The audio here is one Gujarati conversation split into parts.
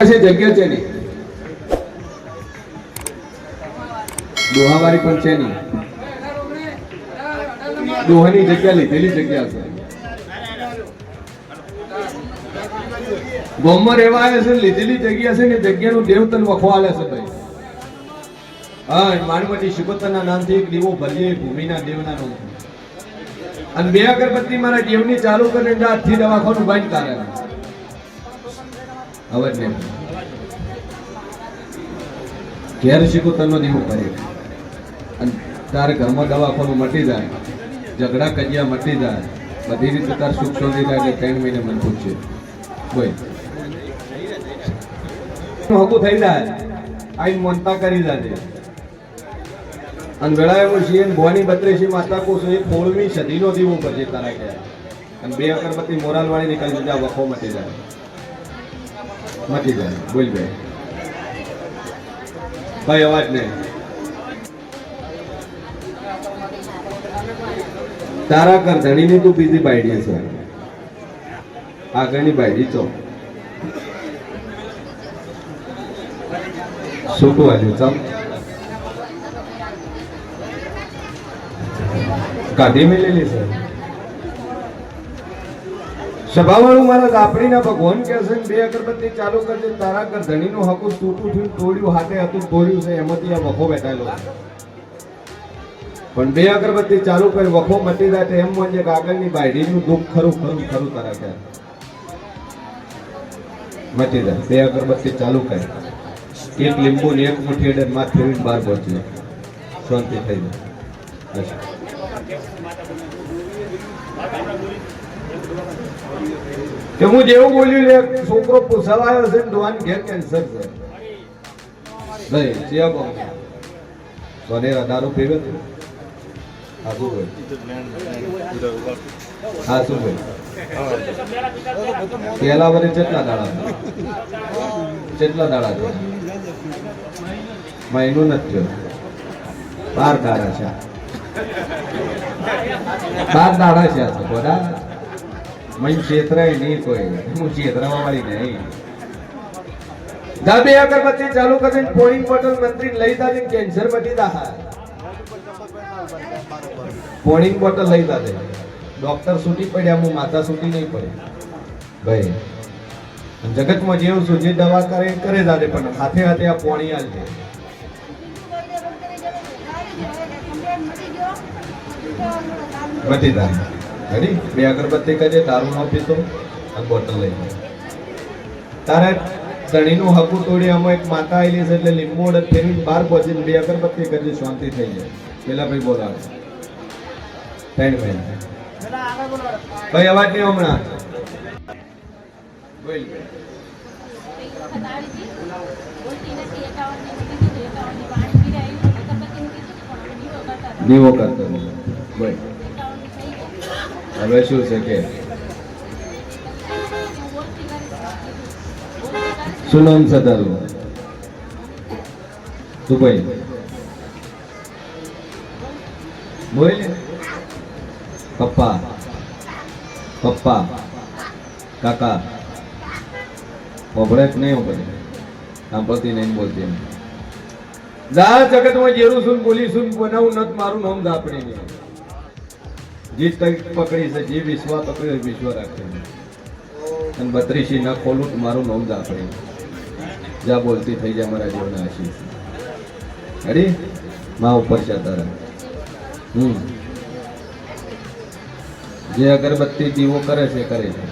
જગ્યા છે નહીં, દોહાવાળી પણ છે નહીં, દોહાની જગ્યા લીધેલી જગ્યા છે. ગોમમાં રહેવા આવ્યા છે, લીધેલી જગ્યા છે ને જગ્યાનું દેવતન વખો આલે છે ભાઈ. હા, માનવટી શિકોતરના નામથી એક દીવો ભરીએ ભૂમિના દેવના નામથી. અને 2 અગરબત્તી મારા દેવની ચાલુ કરીને હાથથી દવાખાનું બંધ કરે. અવાજ નહીં. ઘેર શિકોતરનો દીવો ભરે અને તારે ઘરમાં દવાખાનું મટી જાય, ઝઘડા કજિયા મટી જાય, બધી રીતે તાર સુખ શાંતિ થાય. એટલે 3 મહિને મને પૂછશે બોય હકું થઈ જાય, આઈ મનતા કરી જાય. અને વેળાએ છીએ ભવાની 32 માતા કોષ 16મી સદીનો દીવો પછી તારા ગયા. અને 2 અગરબત્તી મોરાલ વાળી નીકળી દીધા, વખો મટી જાય, મટી જાય. બોલ ભાઈ, ભાઈ અવાજ નહીં. તારા કર ધણીની તું બીજી બાયડી છે, આગળની બાયડી ચો છૂટું આવ્યું ચમ કાઢી મેલેલી છે. સભાવાળું મારા આપણીના ભગવાન કે છે 2 અગરબત્તી ચાલુ કરજે, તારા કર ધણીનું હકું તૂટું થયું, તોડ્યું હાથે હતું તોડ્યું છે, એમાંથી આ વખો બેઠેલો. પણ 2 અગરબત્તી ચાલુ કરી વખો મટી જાય તો એમ માનજે કે આગળની બાયડીનું દુઃખ ખરું ખરું ખરું તારા કે મટી જાય. 2 અગરબત્તી ચાલુ કરી, એક લીંબુ ને એક મુઠ્ઠી એડર માં ફેરવીને બહાર પહોંચી, શાંતિ થઈ જાય. કે હું જેવું બોલ્યું લે છોકરો પૂછવાયો છે ને ડોહાન ઘેર કેન્સર છે ભાઈ. ચિયા બોલ સોનેરા દારૂ પીવે છે. હા શું ભાઈ, હા શું ભાઈ, પેલા વરે કેટલા દાડા છે? મહિનો નથી થયો, 12 દાડા છે. 12 દાડા છે બધા. મન ક્ષેત્રાય નહીં કોઈ, હું ક્ષેત્રવા વાળી નહીં. 2 અગરબત્તી ચાલુ કરીને પોલિંગ બોટલ મંત્રી લઈ જાજે, કેન્સર મટી જા. પોલિંગ બોટલ લઈ જાજે, ડોક્ટર છૂટી પડ્યા, હું માતા છૂટી નહીં પડે ભાઈ. જગતમાં જેવું છું જે દવા કરે કરે જાજે, પણ હાથે હાથે આ પોણી આલજે. મટી જાય. રેડી? 2 અગરબત્તી કરજે, દારૂ ન પીતો અને બોટલ લઈ જાય. તારે ધણીનું હકું તોડી આમાં એક માતા આવેલી છે એટલે લીંબુ ઓડે ફેરવીને બહાર પહોંચીને 2 અગરબત્તી કરજે, શાંતિ થઈ જાય. પેલા ભાઈ બોલાવે 3 મહિના ભાઈ અવાજ નહીં હમણાં બોલ. દીવો કરતો બોલ. હવે શું છે કે શું નામ છે તારું? તું ભાઈ બોલ. પપ્પા પપ્પા કાકા ઓભળે નહીં ઓભળે, સાંભળતી નહીં બોલતી એમ. જા જગતમાં જેરું સુન બોલી સુન બનાવું નત મારું નામ દાપડી નહીં. જે તક પકડી છે, જે વિશ્વા પકડી વિશ્વ રાખે, અને 32 ના ખોલું મારું નામ દાપડી. જા બોલતી થઈ જાય મારા જીવના આશીષ. અરે માં ઉપર છે તારા. જે અગરબત્તી દીવો કરે છે કરે છે,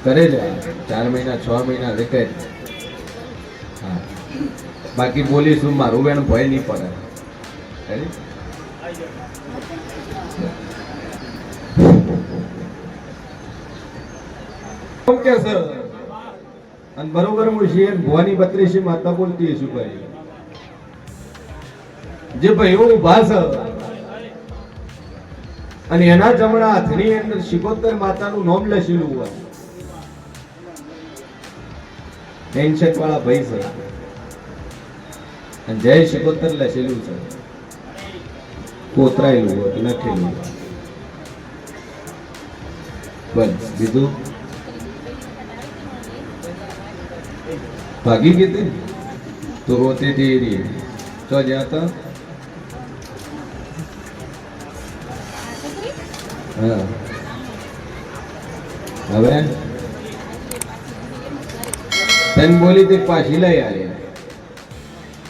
કરે છે. 4 મહિના 6 મહિના રેકે. હા, બાકી બોલીશું મારું બેન ભય નહીં પડે. કે સર અને બરોબર હું છીએ ભવાની 32 માતા બોલતી છું ભાઈ. જે ભાઈઓ ઉભા છે અને એના જમણા હાથની અંદર શિકોતર માતાનું નામ લખેલું હોય, હેન્ડશેક વાળા ભાઈ છે અને જય શિકોતર લખેલું છે, કોતરાયેલું હોય લખેલું. બસ બીજું ભાગી ગઈ હતી તો રોતી હતી એરી તો જ્યાં હતા હા હવે તને બોલી તે પાછી લઈ આવી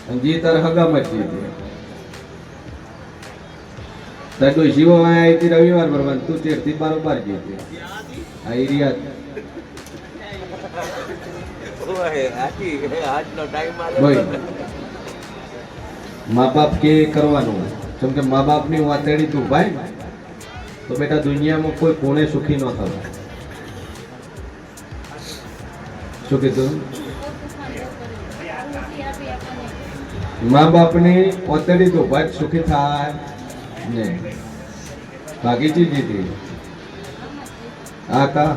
અને જે તાર હગામાં જ હતી તાર તો શિવો આવી હતી રવિવાર ભરવાનું તું ચેડથી બારોબાર ગઈ હતી આ એરિયા મા બાપ કે કરવાનું જેમ કે મા બાપ ની વાતેડી તું ભાઈ તો બેટા દુનિયામાં કોઈ કોને સુખી ન થવાય શું કીધું મા બાપ ની વાતેડી તું ભાઈ સુખી થાય ને બાકી ચીજ હતી આ કા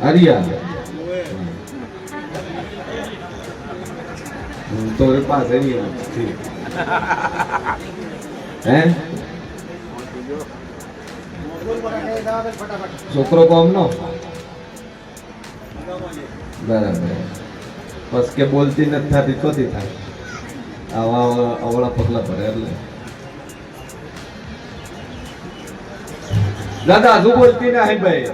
હરિયા તો એ પાસે નહીં હે છોકરો કોમ નો બરાબર બસ કે બોલતી નથી થતી ચોથી થાય આવા અવળા પગલા ભરે એટલે દાદા હજુ બોલતી ને હે ભાઈ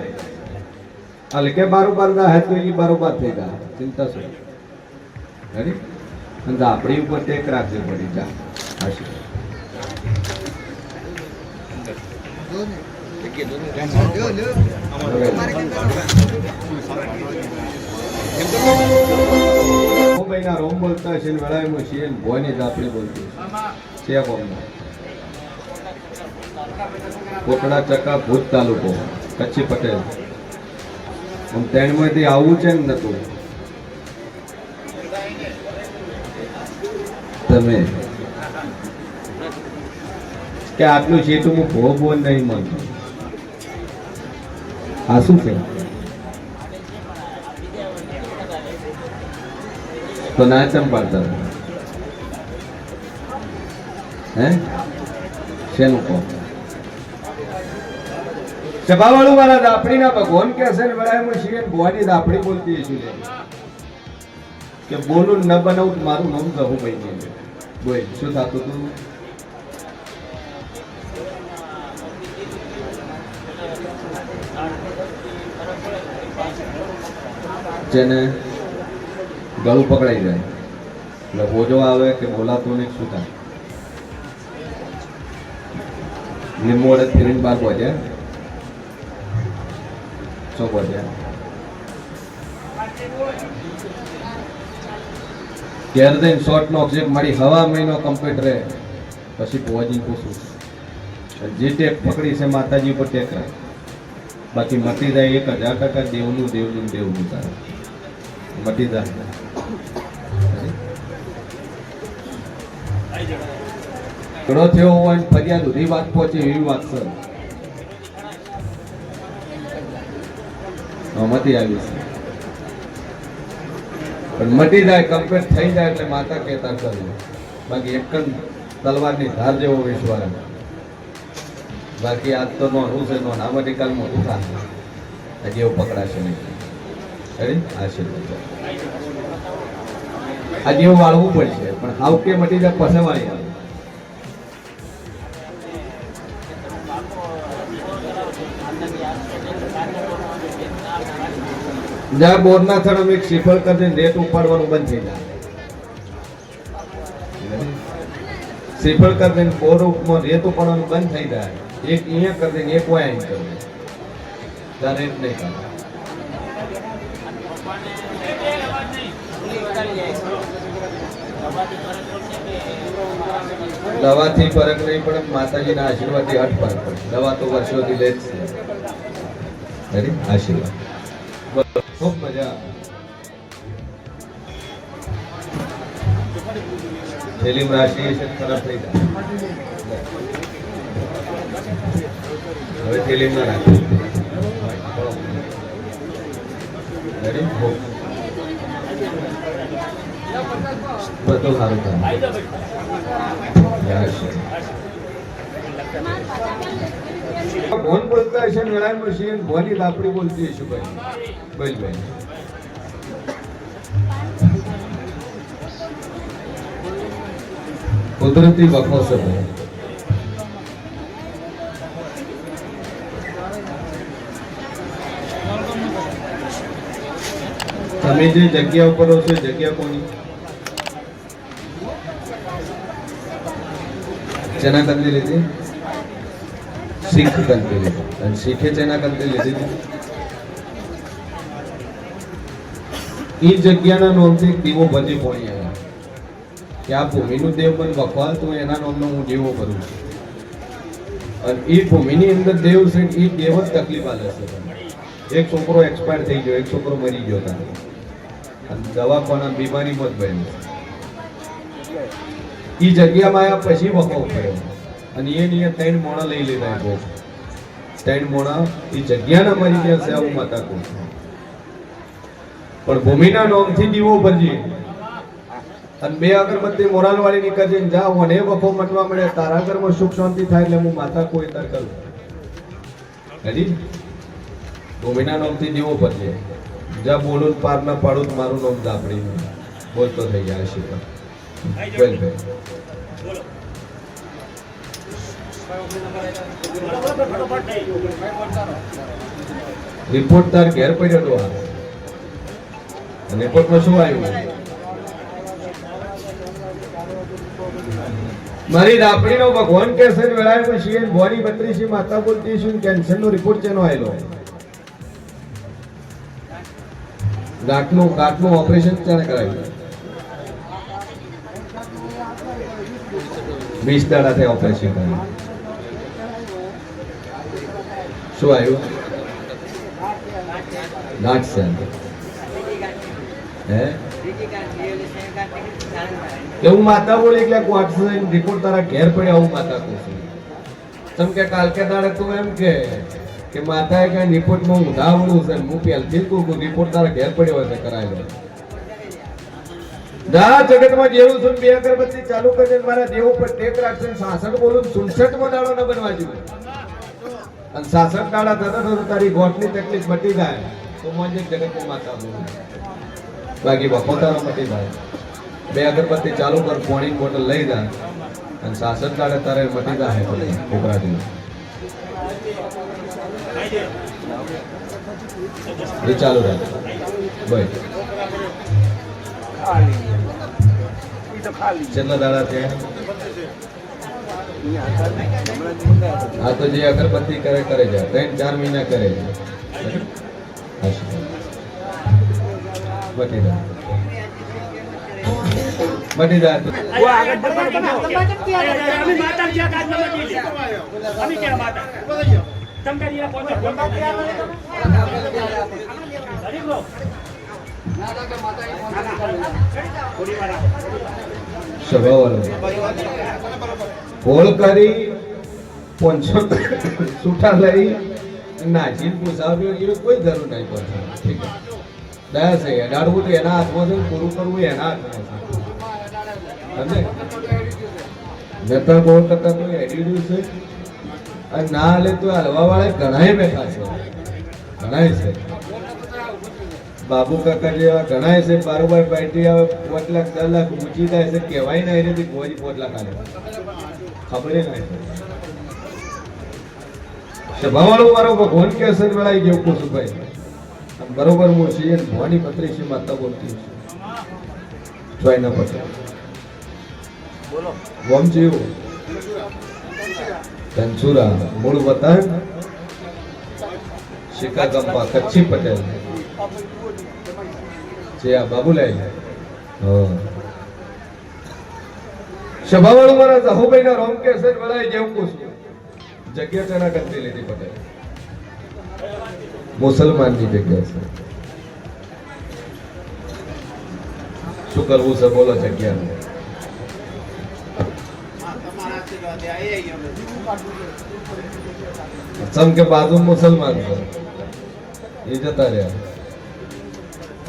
હાલ કે બારોબાર ગા હે તો એ બારોબાર થઈ ગયા ચિંતા શું રેડી અને આપણી ઉપર ટેક રાખવી પડી જા હાશી મહિના રોમ બોલતા છે વેળામાં છીએ ભોની જ આપણી બોલતી છે કોમમાં કોટડા ચક્કા ભૂત તાલુકો કચ્છી પટેલ આમ ત્રણમાંથી આવવું છે ને નતું તમે કે આટલું છે તો હું ભોગવો નહીં માનતો આ શું છે તો ના ચમ પાડતા હે શેનું કહો સભાવાળું મારા દાપડી ના ભગવાન કે છે ને વડાય શિવે ભવાની દાપડી બોલતી છું કે બોલું ન બનાવું મારું નામ જહું ભાઈ બોલ શું થતું તું જેને ગળું પકડાઈ જાય એટલે હોજો આવે કે બોલાતું નહીં શું થાય લીંબુ વડે ફેરીને બાર પહોંચ્યા શું પહોંચ્યા ઘેર દઈને શોર્ટ નો ઓક્સિજન મારી હવા મહિનો કમ્પ્લીટ રહે પછી પહોંચી પૂછું જે ટેક પકડી છે માતાજી ઉપર ટેક રહે બાકી મટી જાય 1000% દેવનું દેવનું દેવનું તારે મટી જાય કડો થયો હોય ને ફરિયાદ ઉધી વાત પહોંચે એવી વાત છે મતી આવી છે પણ મટી જાય કમ્પ્લીટ થઈ જાય એટલે માતા કહેતા કર્યું બાકી એક તલવારની ધાર જેવો વિશ્વાસ બાકી આજ તો નોનું છે નોન આ બધી કાલ મોટું થાય હજી એવું પકડાશે નહીં આશીર્વાદ આજે એવું વાળવું પડશે પણ હાવ કે મટી જાય પછી વાળી આવે જ્યાં બોરના થડ એક શ્રીફળ કરીને રેત ઉપાડવાનું બંધ થઈ જાય શ્રીફળ કરીને બોર ઉપમાં રેત ઉપાડવાનું બંધ થઈ જાય એક અહીંયા કરી દે એક વાય અહીં કરી દે ત્યાં રેત નહીં કરે દવાથી ફરક નહીં પડે માતાજીના આશીર્વાદથી હટ ફરક પડે દવા તો વર્ષોથી લે જ છે આશીર્વાદ ખૂબ મજા થેલી રાશિ ખરાબ થઈ જાય હવે થેલી ના રાખી બધું સારું થાય ભોન બોલતા હશે વેળામાં છીએ ભોની લાપડી બોલતી હશું ભાઈ બોલ ભાઈ કુદરતી વખો છે ભાઈ. તમે જે જગ્યા ઉપર હો છો જગ્યા કોની? જેના કંદે લીધી? શીખ કંદે લીધી. અને શીખે જેના કંદે લીધી? એ જગ્યાના નામથી દીવો બધી પોણી આવ્યા કે આ ભૂમિનું દેવ પણ વખવાલ તો એના નામનો હું દીવો કરું છું. અને એ ભૂમિની અંદર દેવ છે એ દેવ જ તકલીફ આલે છે. એક છોકરો એક્સપાયર થઈ ગયો, એક છોકરો મરી ગયો હતા અને દવાખાના બીમારીમાં જ બન્યો. એ જગ્યામાં આવ્યા પછી વખો થયો અને એ 3 મોણા લઈ લીધા. 3 મોણા એ જગ્યાના મરી ગયા છે આવું માતા કહું છું. પણ ભૂમિના નામથી દીવો ભરજે અને 2 અગરબત્તી મોરાલ વાળી નીકળજે જા મને વખો મટવા મળે તારા ઘરમાં સુખ શાંતિ થાય એટલે હું માતા કોઈ તાર કરું. હજી ભૂમિના નામથી દીવો ભરજે જા બોલું પાર ના પાડું મારું નામ દાપડી બોલતો થઈ જાય છે. વેલ ભાઈ રિપોર્ટ તાર ઘેર પડ્યો તો અને રિપોર્ટમાં શું આવ્યું? મારી દાપડીનો ભગવાન કે છે વેળાએ પછી બોડી 32 માતા બોલતી છું કેન્સરનો રિપોર્ટ ચેનો આવેલો? ગાંઠનું ઓપરેશન ચાલે કરાવ્યું. 20 દાડા થી ઓપરેશન કર્યું. શું આવ્યું? ગાંઠ છે. એવું માતા બોલે એટલે ક્વાર્ટર રિપોર્ટ તારા ઘેર પડ્યા આવું માતા કહું છું. તમ કે કાલ કે દાડે તું એમ કે માતાએ કે રિપોર્ટમાં ઊંધાવડું છે હું પહેલથી કહું રિપોર્ટ તારા ઘેર પડ્યો હોય કરાયેલો. જા જગતમાં જેવું છું 2 અગરબત્તી ચાલુ કરજે મારા દેવ ઉપર ટેક રાખશે. 66 બોલું 67 દાડો ન બનવા જોઈએ અને 66 દાડા થતા તારી ગોઠની તકલીફ મટી જાય તો મોજે જગતમાં માતા બોલું. બાકી બપોતાનો મટી જાય. 2 અગરબત્તી ચાલુ કર, પાણી બોટલ લઈ જા અને 66 દાડે તારે મટી જાય છોકરાથી. એ ચાલુ રાખ ભાઈ. કેટલા દાડા થયા? હા તો જે અગરબત્તી કરે જાય 3-4 મહિના કરે જાય બટી જાય. હોળ કરી 500 છૂટા લઈ નાચીને પૂછાવ્યો કોઈ જરૂર નહીં પડતી. ઠીક દયા છે અડાડવું તો એના હાથમાં છે, પૂરું કરવું એના હાથમાં છે. જતા બહુ ટકા તો એડિયું છે અને ના હાલે તો હલવા વાળા ઘણાય બેઠા છે, ઘણાય છે. બાબુ કાકા જેવા ઘણાય છે. બારોબાર પાર્ટી આવે 5 લાખ 10 લાખ ઊંચી થાય છે કહેવાય ના એનાથી કોઈ 5 લાખ આલે ખબર નહીં. સભાવાળો મારો ભગવાન કે અસર વેળાઈ ગયો કુસુભાઈ બરોબર હું છીએ ભવાની 32 માતા બોલતી છું. જોઈના પછી બોલો વમ જીવ ધનસુરા મૂળ વતન શિકાગંપા કચ્છી પટેલ જે આ બાબુલાઈ સભાવાળો મારા જાહુભાઈ ના રોમ કેસર વળાઈ જેવું કુછ જગ્યા તેના કરતી લીધી પટેલ મુસલમાનની જગ્યા છે. શું કરવું છે બોલો જગ્યાનું? સમ કે બાજુ મુસલમાન છે એ જતા રહ્યા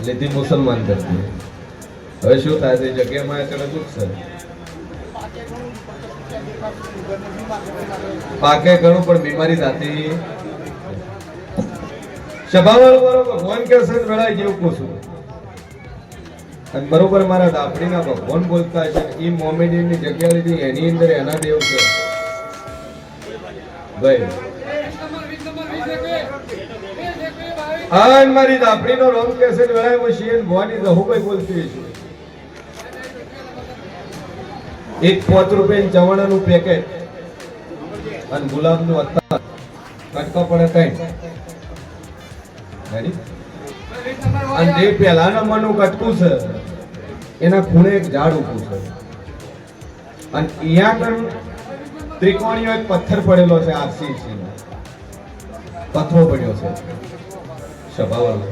લીધી મુસલમાન કરતી. હવે શું થાય છે જગ્યામાં અત્યારે દુઃખ છે પાકે ઘણું પણ બીમારી થતી. સભાવાળો મારો ભગવાન કે છે વેળાઈ જેવું પૂછું અને બરોબર મારા દાપડીના ભગવાન બોલતા છે એ મોમેડિયનની જગ્યા લીધી એની અંદર એના દેવ છે ભાઈ. આન મારી દાપડીનો રોંગ કેસેટ વેળામાં શિયન ભવાની રહુભાઈ બોલતી છે. એક 5 રૂપિયાનું ચવાણાનું પેકેટ અને ગુલાબનું અત્તર કટકા પડે કઈ અને જે પહેલા નંબરનું કટકું છે એના ખૂણે એક ઝાડ ઊભું છે અને અહીંયા પણ ત્રિકોણીયો એક પથ્થર પડેલો છે આરસીસી નો પથ્થરો પડ્યો છે સભાવાળો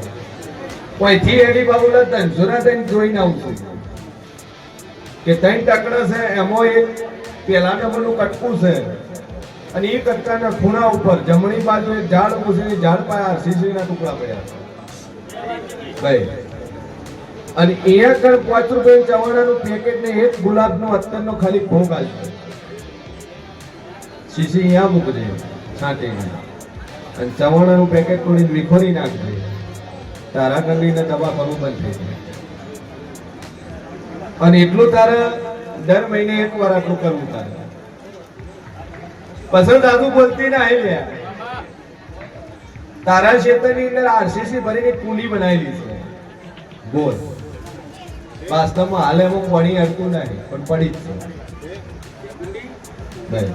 કોઈથી એડી બાબુલા તંજોરા થઈને જોઈને આવું છું કે 3 ટકડા છે એમાં એક પહેલા નંબરનું કટકું છે અને એ કટકાના ખૂણા ઉપર જમણી બાજુ એક ઝાડ ઊભું છે ઝાડ પાસે આરસીસી ના ટુકડા પડ્યા છે ભાઈ. અને અહીંયા કણ 5 રૂપિયા ચવાણાનું પેકેટ ને એક ગુલાબનું અત્તરનો ખાલી ભોગ આલશે શીશી અહીંયા મૂકજે છાંટીને અને ચવાણાનું પેકેટ થોડી વિખોરી નાખજે તારા ગંદીને દવા કરવું બંધ થઈ જાય અને એટલું તારે દર મહિને 1 વાર આટલું કરવું તારે પસંદ દાદુ બોલતી ના આવી લે તારા ક્ષેત્રની અંદર આરસીસી ભરીને કુંડી બનાવેલી છે ગોળ વાસ્તવમાં હાલ એમાં પાણી અડતું નહીં પણ પડી જ છે ભાઈ.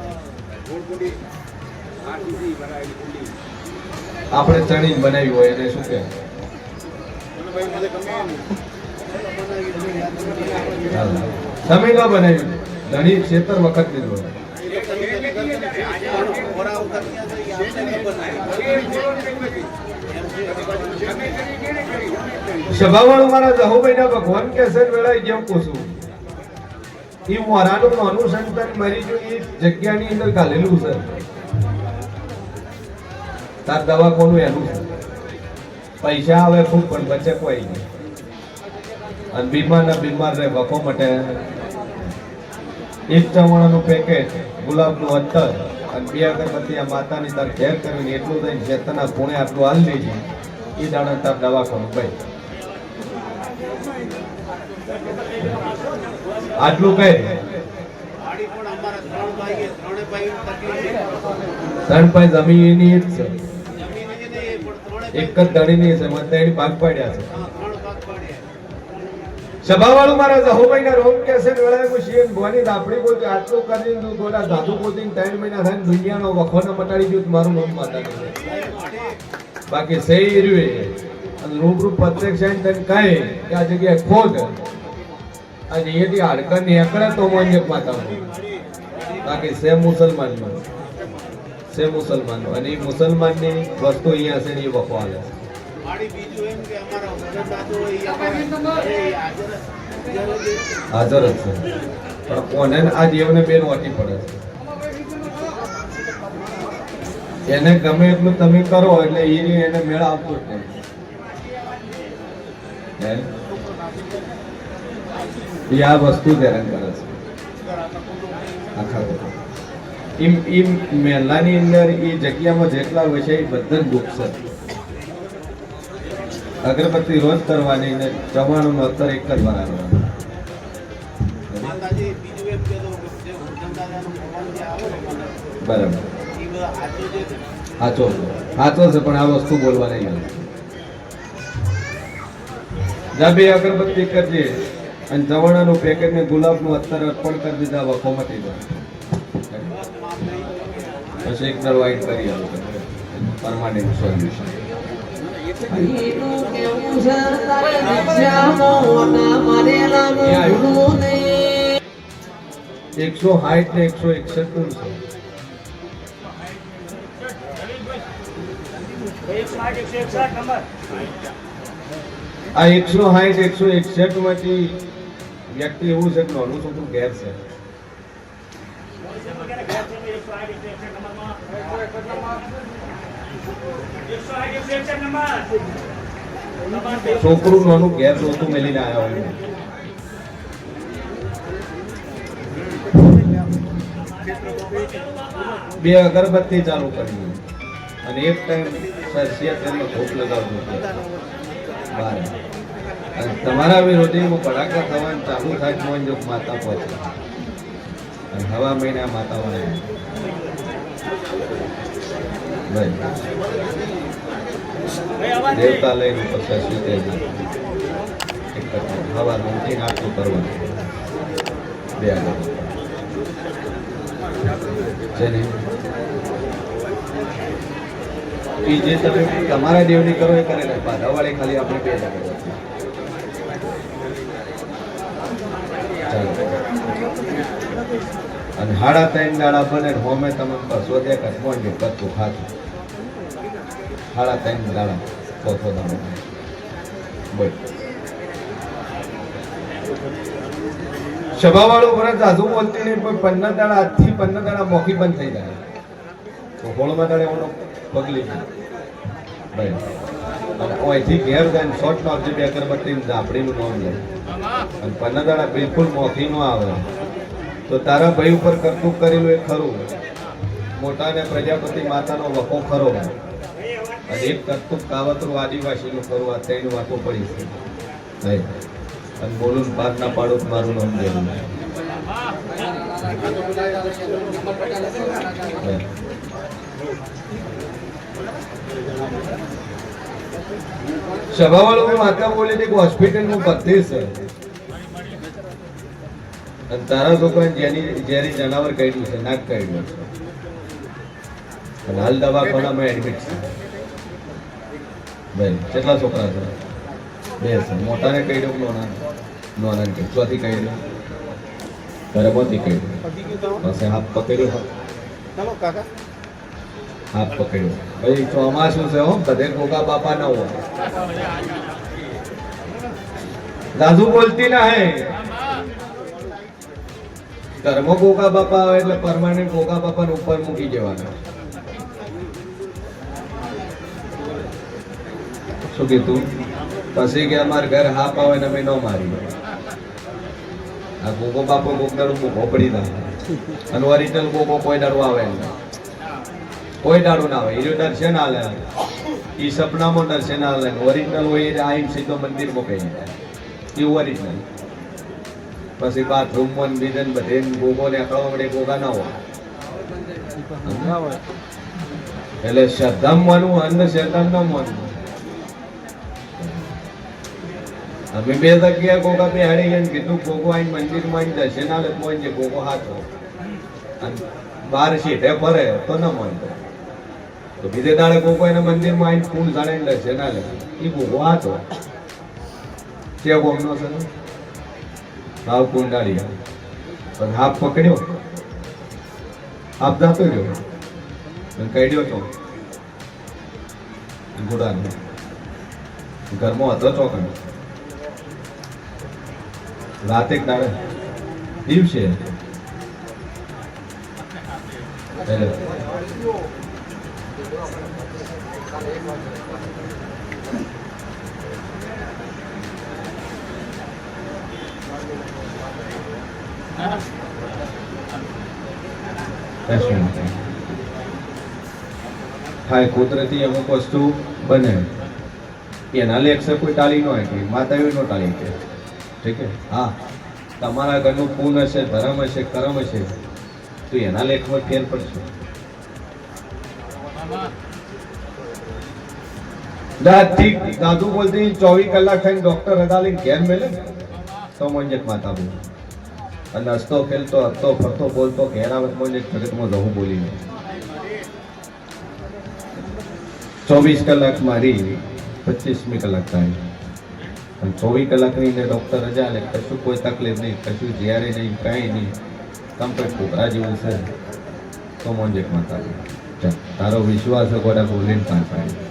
આપણે ચણી બનાવી હોય એને શું કે તમે કા બનાવ્યું ઘણી ક્ષેત્ર વખત લીધો સભાવાળું મારા જહોભાઈના ભગવાન કેસર વેળાએ જેમ પૂછું એ મોરાનું નાનું સંતન મરી ગયું એ જગ્યાની અંદર ગાલેલું છે તાર દવાખાનું એનું છે પૈસા આવે ખૂબ પણ બચે કોઈ નહીં અને બીમાર રહે વખો માટે એક ચવાણાનું પેકેટ ગુલાબનું અત્તર અને 2 અગરબત્તી આ માતાની તાર ઘેર કરીને એટલું થઈને ચેતના પૂણે આટલું હાલ લેજે એ દાડા તાર દવાખાનું ભાઈ આટલું કહે 3 ભાઈ જમીન એની જ છે એક જ દડીની છે મને 3 ભાગ પાડ્યા છે સભાવાળું મારા જહોભાઈના રોમ કેસે વેળાએ મુશીન ભવાની દાપડી બોલતી આટલું કરીને તું થોડા ધાતુ પોતીને 3 મહિના થઈને દુનિયાનો વખોને મટાડી ગયું મારું નામ માતાનું બાકી સહી રહ્યું અને રૂબરૂ પ્રત્યક્ષ આઈને તને કહે કે આ જગ્યાએ ખોદ અને એથી હાડકા નીકળે તો મોંજક માતાનું બાકી સે મુસલમાનનો અને એ મુસલમાનની વસ્તુ અહીંયા છે ને એ વખો હાલે હાજર જ છે પણ કોને આ દેવને બેન વાટી પડે છે એને ગમે એટલું તમે કરો એટલે એને મેળ આવતો જ નહીં આ વસ્તુ હેરાન કરે છે આખા મહેલાની અંદર એ જગ્યામાં જેટલા વિષય બધા જ દુઃખ છે અગરબત્તી રોજ કરવાની ને ચવાણું અત્તર એક જ વાર આવવાનું બરાબર સાચો છે પણ આ વસ્તુ બોલવા નહીં આવે જા 2 અગરબત્તી કરજે અને ચવાણાનું પેકેટ ને ગુલાબનું અત્તર અર્પણ કરી દીધા વખો મટી જાય પછી એક દર વાઇટ કરી આવો પરમાનન્ટ સોલ્યુશન 160 ને 161 આ 160 161 માંથી વ્યક્તિ એવું છે કે નાનું છોકરું ઘેર છે છોકરું નાનું ઘેર રોતું મેલીને આવ્યા હોય બે અગરબત્તી ચાલુ કરી અને એક ટાઈમ સરસિયા તેલનો ધૂપ લગાવજો અને તમારા વિરોધીમાં ભડાકા થવાનું ચાલુ થાય મોન જો માતા પહોંચે અને હવા મહિના માતા વાળા દેવતા લઈને પછી સુતે હવા નમથી નાખતું કરવાનું બે આગળ છે ને જે તમે તમારા દેવની કરો એ કરેલા બાધા વાળે ખાલી આપણે બે ચાલો અને હાડા ત્રણ દાડા બને હોમે તમે બસો દે કસમોન ને કચ્છું ખાતું હાડા ત્રણ દાડા ચોથો દાડો બોલ સભાવાળું વરસ આજુ બોલતી નહીં પણ 15 દાડા આજથી 15 દાડા મોખી બંધ થઈ જાય તો હોળમાં દાડે એનો પગલી ભાઈ અહીંથી ઘેર જાય શોર્ટ મારજી બે અગરબત્તી ઝાપડીનું નામ લે અને 15 દાડા બિલકુલ મોખી ન આવે તો તારા ભાઈ ઉપર કરતું કરેલું એ ખરું મોટા ને પ્રજાપતિ માતાનો વખો ખરો અને એક કરતું કાવતરું આદિવાસીનું ખરું આ ત્રણ વાતો પડી છે ભાઈ અને બોલું પાર ના પાડું મારું નામ દેવું સભાવાળો માતા બોલે છે કે હોસ્પિટલમાં ભરતી છે અને તારા છોકરા જેની જનાવર કાઢ્યું છે નાક કાઢ્યું છે અને હાલ દવાખાનામાં એડમિટ છે ભાઈ કેટલા છોકરા છે બે છે મોટાને કાઢ્યું નોનાને કાઢ્યું ચોથી કાઢ્યું ગરબતી કાઢ્યું પછી હાથ પકડ્યો હાથ પકડ્યો ભાઈ ચોમાસું છે હો બધે ગોગા બાપા ના હોય દાદુ બોલતી ના હે ઘરમાં ગોગા બાપા આવે એટલે પરમાનન્ટ ગોગા બાપા ઉપર મૂકી જવાના શું કીધું પછી કે અમારે ઘર હાપ આવે ને અમે ન મારી આ ગોગો બાપો ગોગદાડું મૂકો પડી જાય અને ઓરિજિનલ ગોગો કોઈ દાડું આવે કોઈ દાડું ના આવે એ દર્શન આલે એ સપનામાં દર્શન આલે ઓરિજિનલ હોય એ આઈન સીધો મંદિર મૂકે એ ઓરિજિનલ પછી બાથરૂમમાં બીજન બધે ગોગો ને અકળવા મળે ગોગા ના હોય એટલે શ્રદ્ધા માનવું અન્ન શ્રદ્ધા ન માનવું અમે બે જગ્યા ગોગા બે હાડી ગયા કીધું ગોગો આઈ મંદિરમાં દર્શન આલે પહોંચે ગોગો હાથો અને બાર સીટે ફરે તો ન માનતો તો બીજે દાડે ગોગો એના મંદિરમાં આવીને ફૂલ જાણે દર્શન આલે એ ગોગો હાથો તે ગોમનો છે ને હાવ કુંડાળી પણ હાથ પકડ્યો હાથ જાતો રહ્યો કાઢ્યો તો ગુડાનો ઘરમાં હતો ચોકન રાતે દાડે દિવસે થાય કુદરતી અમુક વસ્તુ બને એના લેખ કોઈ ટાળી ન હોય કે માતા એવી ન ટાળી કે ઠીક છે હા તમારા ઘરનું પૂન હશે ધર્મ હશે કર્મ હશે તો એના લેખમાં ફેર પડશે દાદુ બોલતી 24 કલાક થઈને ડોક્ટર હદાલી ઘેર મેલે તો મંજક માતા બોલ અને હસતો ખેલતો હસતો ફરતો બોલતો ઘેર આવે મંજક જગતમાં જવું બોલીને 24 કલાક મારી 25મી કલાક થાય અને 24 કલાકની ડોક્ટર રજા લે કશું કોઈ તકલીફ નહીં કશું જ્યારે નહીં કાંઈ નહીં કમ્પ્લીટ છોકરા જેવું છે તો મંજક માતા તારો વિશ્વાસ ગોડા બોલીને પાર પાડી